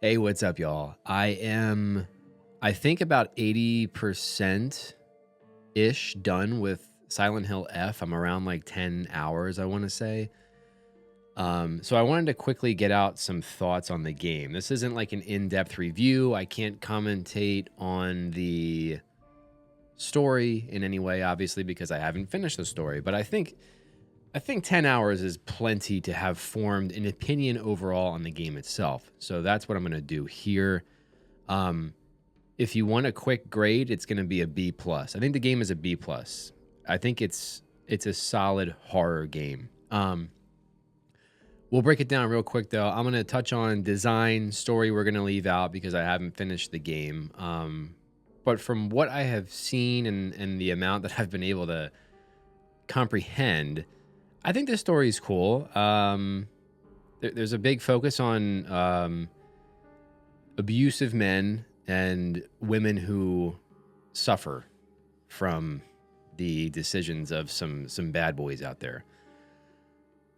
Hey, what's up, y'all? I think about 80% ish done with Silent Hill F. I'm around like 10 hours, I want to say. So I wanted to quickly get out some thoughts on the game. This isn't like an in-depth review. I can't commentate on the story in any way, obviously, because I haven't finished the story. But I think 10 hours is plenty to have formed an opinion overall on the game itself. So that's what I'm going to do here. If you want a quick grade, it's going to be a B plus. I think the game is a B plus. I think it's a solid horror game. We'll break it down real quick though. I'm going to touch on design, story we're going to leave out because I haven't finished the game. But from what I have seen and the amount that I've been able to comprehend, I think this story is cool. There's a big focus on abusive men and women who suffer from the decisions of some bad boys out there.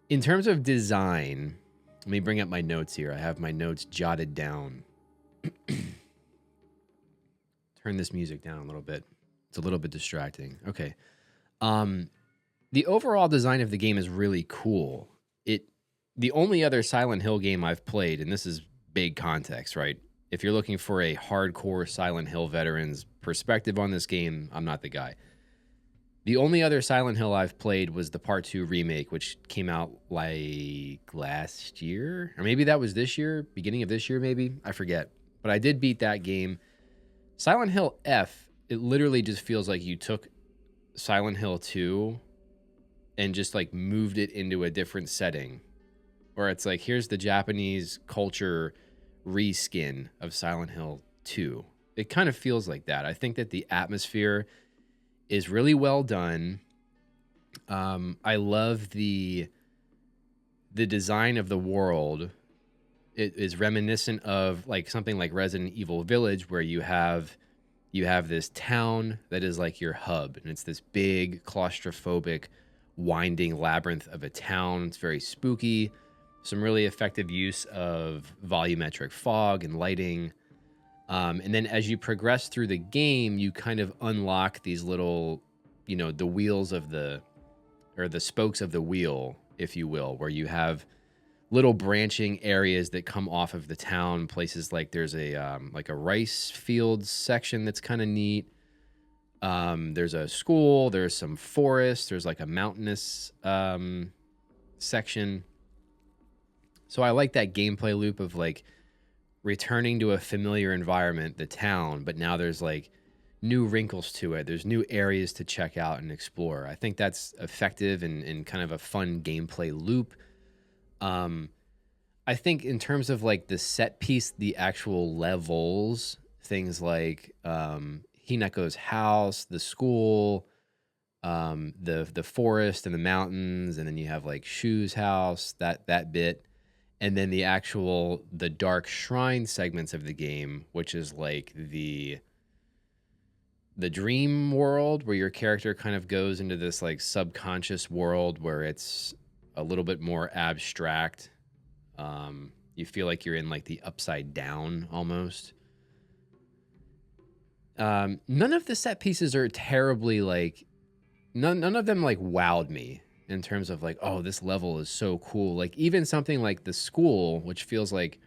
In terms of design, let me bring up my notes here. I have my notes jotted down. Turn this music down a little bit. It's a little bit distracting. Okay. The overall design of the game is really cool. The only other Silent Hill game I've played, and this is big context, right? If you're looking for a hardcore Silent Hill veteran's perspective on this game, I'm not the guy. The only other Silent Hill I've played was the Part 2 remake, which came out like last year, or maybe that was this year, beginning of this year, maybe. I forget. But I did beat that game. Silent Hill F, it literally just feels like you took Silent Hill 2 and just like moved it into a different setting. Or it's like, here's the Japanese culture reskin of Silent Hill 2. It kind of feels like that. I think that the atmosphere is really well done. I love the design of the world. It is reminiscent of like something like Resident Evil Village, where you have this town that is like your hub, and it's this big claustrophobic winding labyrinth of a town. It's very spooky. Some really effective use of volumetric fog and lighting. And then as you progress through the game, you kind of unlock these little, the wheels of the spokes of the wheel, if you will, where you have little branching areas that come off of the town. Places like there's a rice field section that's kind of neat. There's a school. There's some forest. There's like a mountainous section. So I like that gameplay loop of like returning to a familiar environment, the town, but now there's like new wrinkles to it. There's new areas to check out and explore. I think that's effective and kind of a fun gameplay loop. I think in terms of like the set piece, the actual levels, things like Hineko's house, the school, the forest and the mountains, and then you have like Shu's house, that bit. And then the dark shrine segments of the game, which is like the dream world where your character kind of goes into this like subconscious world where it's a little bit more abstract. You feel like you're in like the upside down almost. None of the set pieces are terribly like, none of them like wowed me in terms of like, oh, this level is so cool. Like even something like the school, which feels like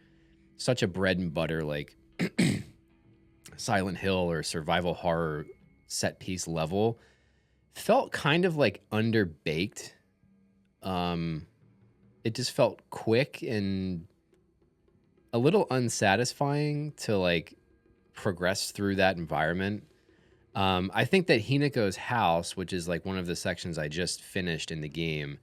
such a bread and butter, like Silent Hill or survival horror set piece level, felt kind of like underbaked. It just felt quick and a little unsatisfying to like progress through that environment. I think that Hineko's house, which is like one of the sections I just finished in the game,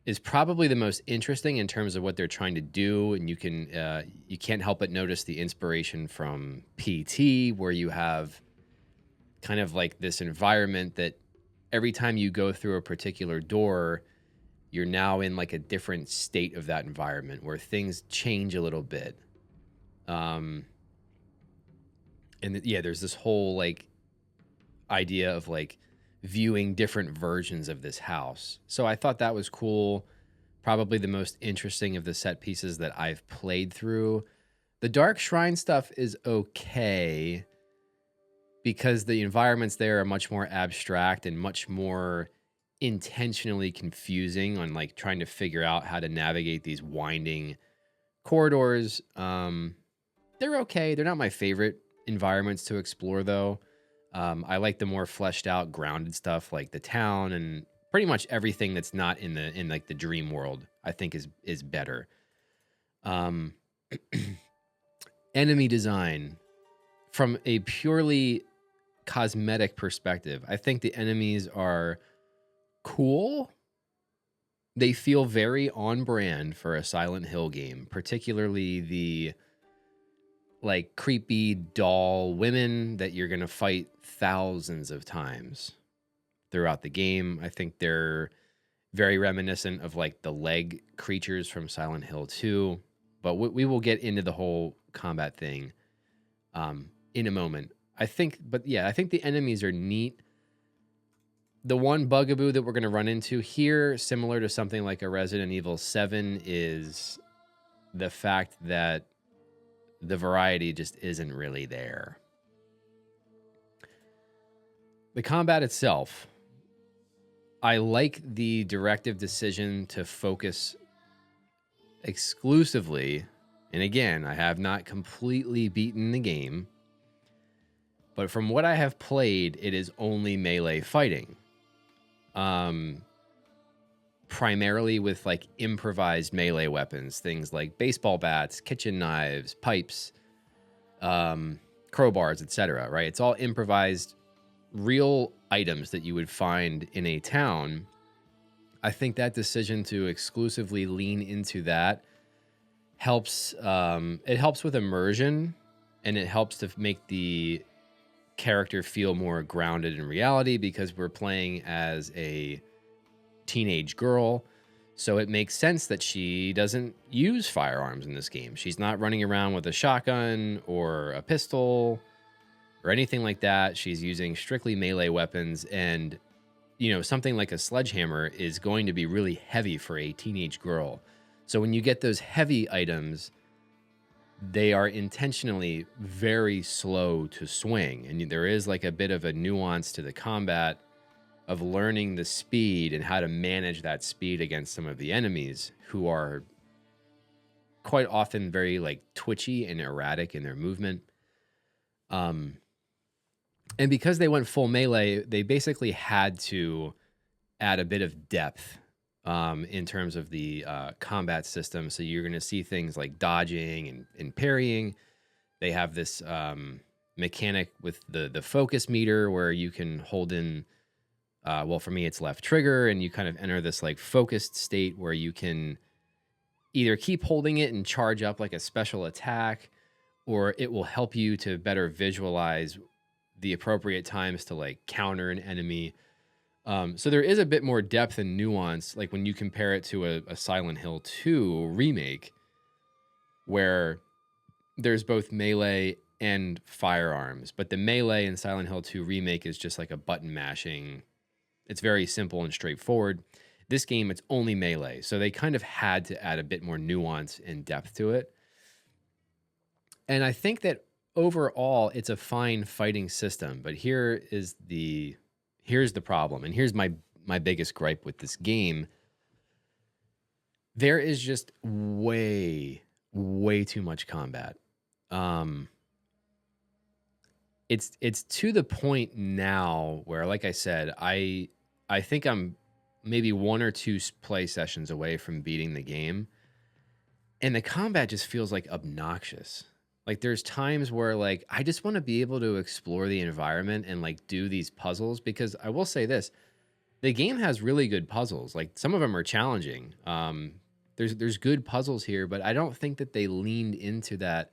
is probably the most interesting in terms of what they're trying to do. And you can't help but notice the inspiration from PT, where you have kind of like this environment that every time you go through a particular door, you're now in like a different state of that environment where things change a little bit. And yeah, there's this whole like idea of like viewing different versions of this house. So I thought that was cool. Probably the most interesting of the set pieces that I've played through. The Dark Shrine stuff is okay because the environments there are much more abstract and much more intentionally confusing on like trying to figure out how to navigate these winding corridors. They're okay. They're not my favorite environments to explore though. I like the more fleshed out, grounded stuff like the town and pretty much everything that's not in like the dream world. I think is better. Um, Enemy design from a purely cosmetic perspective, I think the enemies are cool. They feel very on brand for a Silent Hill game, particularly the like creepy doll women that you're going to fight thousands of times throughout the game. I think they're very reminiscent of like the leg creatures from Silent Hill 2, but we will get into the whole combat thing in a moment. I think the enemies are neat. The one bugaboo that we're going to run into here, similar to something like a Resident Evil 7, is the fact that the variety just isn't really there. The combat itself, I like the directive decision to focus exclusively, and again, I have not completely beaten the game, but from what I have played, it is only melee fighting. Primarily with like improvised melee weapons, things like baseball bats, kitchen knives, pipes, crowbars, etc. Right? It's all improvised, real items that you would find in a town. I think that decision to exclusively lean into that helps. It helps with immersion, and it helps to make the character feel more grounded in reality because we're playing as a teenage girl. So it makes sense that she doesn't use firearms in this game. She's not running around with a shotgun or a pistol or anything like that. She's using strictly melee weapons. And, you know, something like a sledgehammer is going to be really heavy for a teenage girl. So when you get those heavy items, they are intentionally very slow to swing. And there is like a bit of a nuance to the combat of learning the speed and how to manage that speed against some of the enemies who are quite often very like twitchy and erratic in their movement. And because they went full melee, they basically had to add a bit of depth in terms of the combat system. So you're going to see things like dodging and parrying. They have this mechanic with the focus meter where you can hold in well, for me, it's left trigger, and you kind of enter this like focused state where you can either keep holding it and charge up like a special attack, or it will help you to better visualize the appropriate times to like counter an enemy. So there is a bit more depth and nuance, like when you compare it to a Silent Hill 2 remake, where there's both melee and firearms, but the melee in Silent Hill 2 remake is just like a button mashing. It's very simple and straightforward. This game, it's only melee. So they kind of had to add a bit more nuance and depth to it. And I think that overall, it's a fine fighting system. But here's the problem. And here's my biggest gripe with this game. There is just way too much combat. It's to the point now where, like I said, I think I'm maybe 1 or 2 play sessions away from beating the game. And the combat just feels like obnoxious. Like there's times where like I just want to be able to explore the environment and like do these puzzles, because I will say this, the game has really good puzzles. Like some of them are challenging. There's good puzzles here, but I don't think that they leaned into that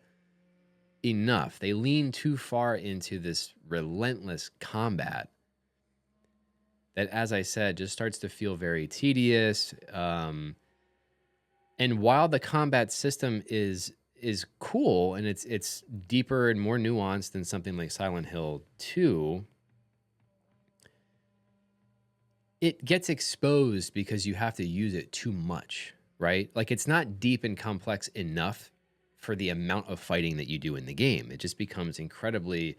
enough. They lean too far into this relentless combat that, as I said, just starts to feel very tedious. And while the combat system is cool and it's deeper and more nuanced than something like Silent Hill 2, it gets exposed because you have to use it too much, right? Like it's not deep and complex enough for the amount of fighting that you do in the game. It just becomes incredibly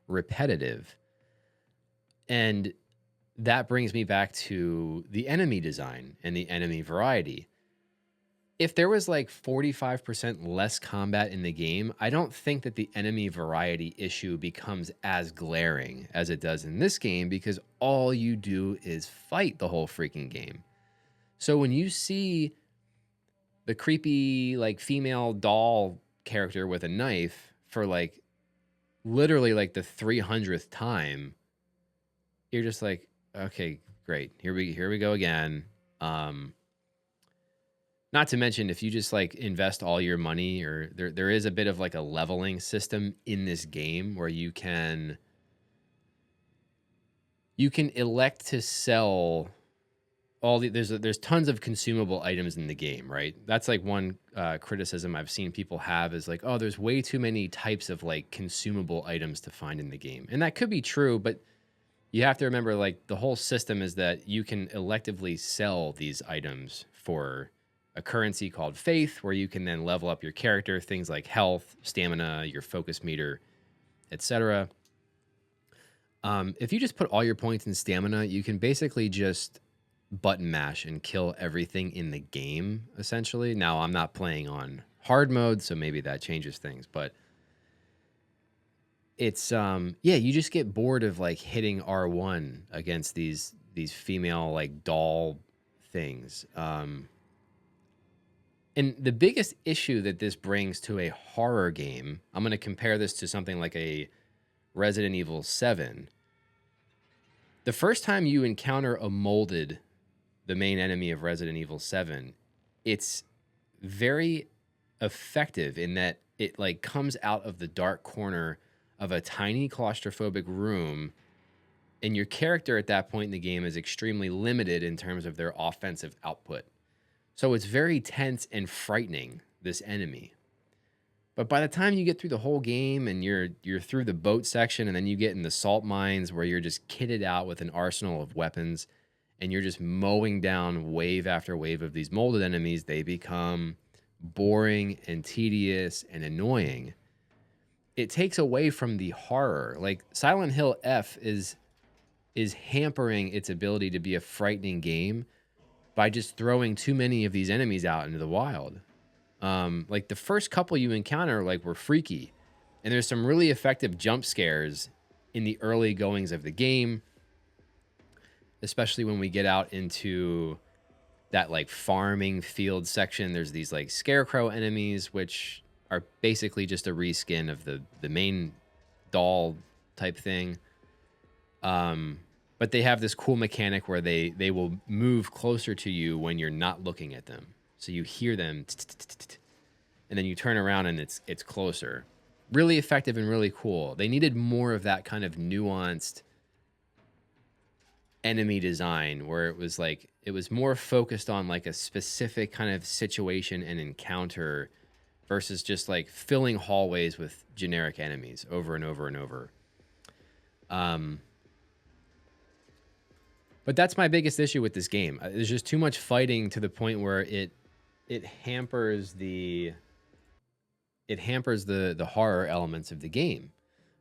repetitive. And that brings me back to the enemy design and the enemy variety. If there was like 45% less combat in the game, I don't think that the enemy variety issue becomes as glaring as it does in this game, because all you do is fight the whole freaking game. So when you see the creepy like female doll character with a knife for like literally like the 300th time, you're just like, okay, great. Here we go again. Not to mention, if you just like invest all your money, or there is a bit of like a leveling system in this game where you can elect to sell all the there's tons of consumable items in the game, right? That's like one criticism I've seen people have is like, oh, there's way too many types of like consumable items to find in the game. And that could be true, but you have to remember like the whole system is that you can electively sell these items for a currency called faith, where you can then level up your character, things like health, stamina, your focus meter, etc. If you just put all your points in stamina, you can basically just button mash and kill everything in the game, essentially. Now, I'm not playing on hard mode, so maybe that changes things, but it's yeah, you just get bored of like hitting R1 against these female like doll things. And the biggest issue that this brings to a horror game, I'm going to compare this to something like a Resident Evil 7. The first time you encounter a molded, the main enemy of Resident Evil 7, it's very effective in that it like comes out of the dark corner of a tiny claustrophobic room, and your character at that point in the game is extremely limited in terms of their offensive output. So it's very tense and frightening, this enemy. But by the time you get through the whole game and you're through the boat section, and then you get in the salt mines where you're just kitted out with an arsenal of weapons and you're just mowing down wave after wave of these molded enemies, they become boring and tedious and annoying. It takes away from the horror. Like Silent Hill F is hampering its ability to be a frightening game by just throwing too many of these enemies out into the wild. Like the first couple you encounter like were freaky, and there's some really effective jump scares in the early goings of the game, especially when we get out into that like farming field section. There's these like scarecrow enemies, which are basically just a reskin of the main doll type thing. But they have this cool mechanic where they will move closer to you when you're not looking at them. So you hear them, and then you turn around and it's closer. Really effective and really cool. They needed more of that kind of nuanced enemy design, where it was more focused on like a specific kind of situation and encounter versus just like filling hallways with generic enemies over and over and over. But that's my biggest issue with this game. There's just too much fighting to the point where it hampers the horror elements of the game,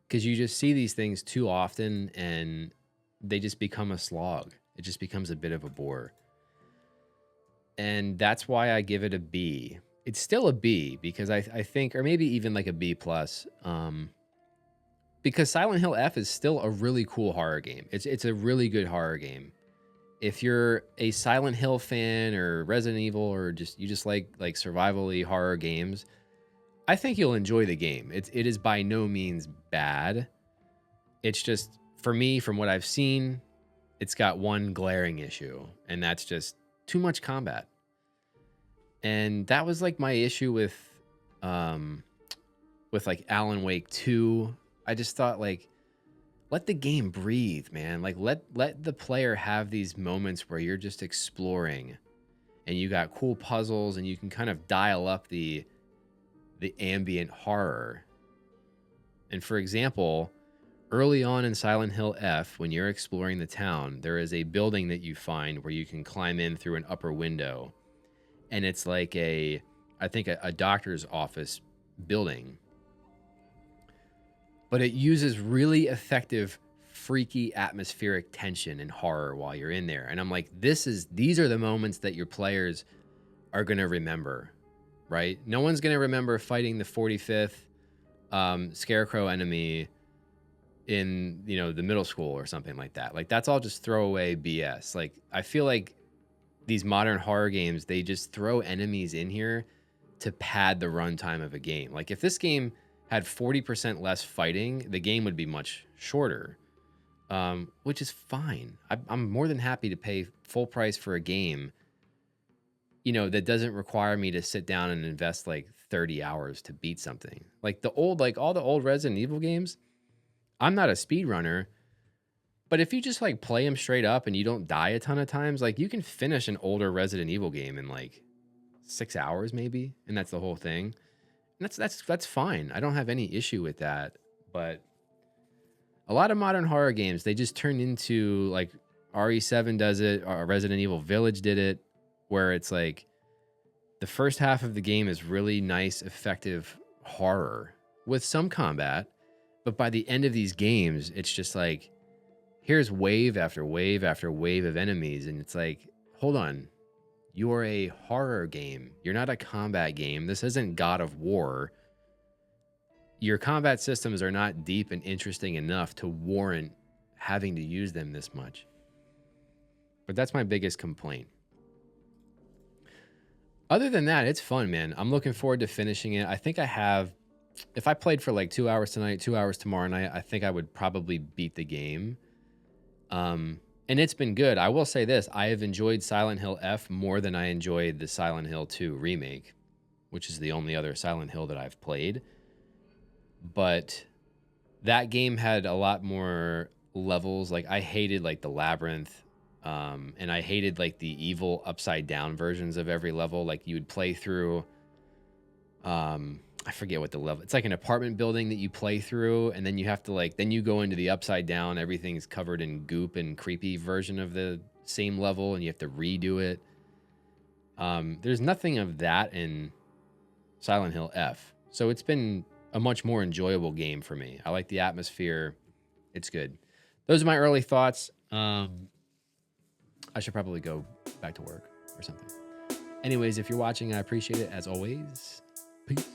because you just see these things too often and they just become a slog. It just becomes a bit of a bore. And that's why I give it a B. It's still a B because I think, or maybe even like a B plus, because Silent Hill F is still a really cool horror game. It's a really good horror game. If you're a Silent Hill fan or Resident Evil, or you just like survival-y horror games, I think you'll enjoy the game. It is by no means bad. It's just, for me, from what I've seen, it's got one glaring issue, and that's just too much combat. And that was like my issue with like Alan Wake 2. I just thought, like, let the game breathe, man. Like let the player have these moments where you're just exploring and you got cool puzzles and you can kind of dial up the ambient horror. And for example, early on in Silent Hill F, when you're exploring the town, there is a building that you find where you can climb in through an upper window. And it's like I I think, a doctor's office building. But it uses really effective, freaky atmospheric tension and horror while you're in there. And I'm like, these are the moments that your players are going to remember, right? No one's going to remember fighting the 45th scarecrow enemy in, the middle school or something like that. Like, that's all just throwaway BS. Like, I feel like these modern horror games, they just throw enemies in here to pad the runtime of a game. Like, if this game had 40% less fighting, the game would be much shorter, which is fine. I'm more than happy to pay full price for a game, that doesn't require me to sit down and invest like 30 hours to beat something. Like all the old Resident Evil games, I'm not a speedrunner, but if you just like play them straight up and you don't die a ton of times, like you can finish an older Resident Evil game in like 6 hours maybe, and that's the whole thing. And that's fine. I don't have any issue with that. But a lot of modern horror games, they just turn into like RE7 does it, or Resident Evil Village did it, where it's like the first half of the game is really nice, effective horror with some combat. But by the end of these games, it's just like, here's wave after wave after wave of enemies. And it's like, hold on. You're a horror game. You're not a combat game. This isn't God of War. Your combat systems are not deep and interesting enough to warrant having to use them this much. But that's my biggest complaint. Other than that, it's fun, man. I'm looking forward to finishing it. I think if I played for like 2 hours tonight, 2 hours tomorrow night, I think I would probably beat the game. And it's been good. I will say this. I have enjoyed Silent Hill F more than I enjoyed the Silent Hill 2 remake, which is the only other Silent Hill that I've played. But that game had a lot more levels. Like, I hated like the labyrinth, and I hated like the evil upside down versions of every level. Like, you would play through, I forget what the level. It's like an apartment building that you play through, and then you have to then you go into the upside down. Everything's covered in goop and creepy version of the same level, and you have to redo it. There's nothing of that in Silent Hill F, so it's been a much more enjoyable game for me. I like the atmosphere. It's good. Those are my early thoughts. I should probably go back to work or something. Anyways, if you're watching, I appreciate it as always. Peace.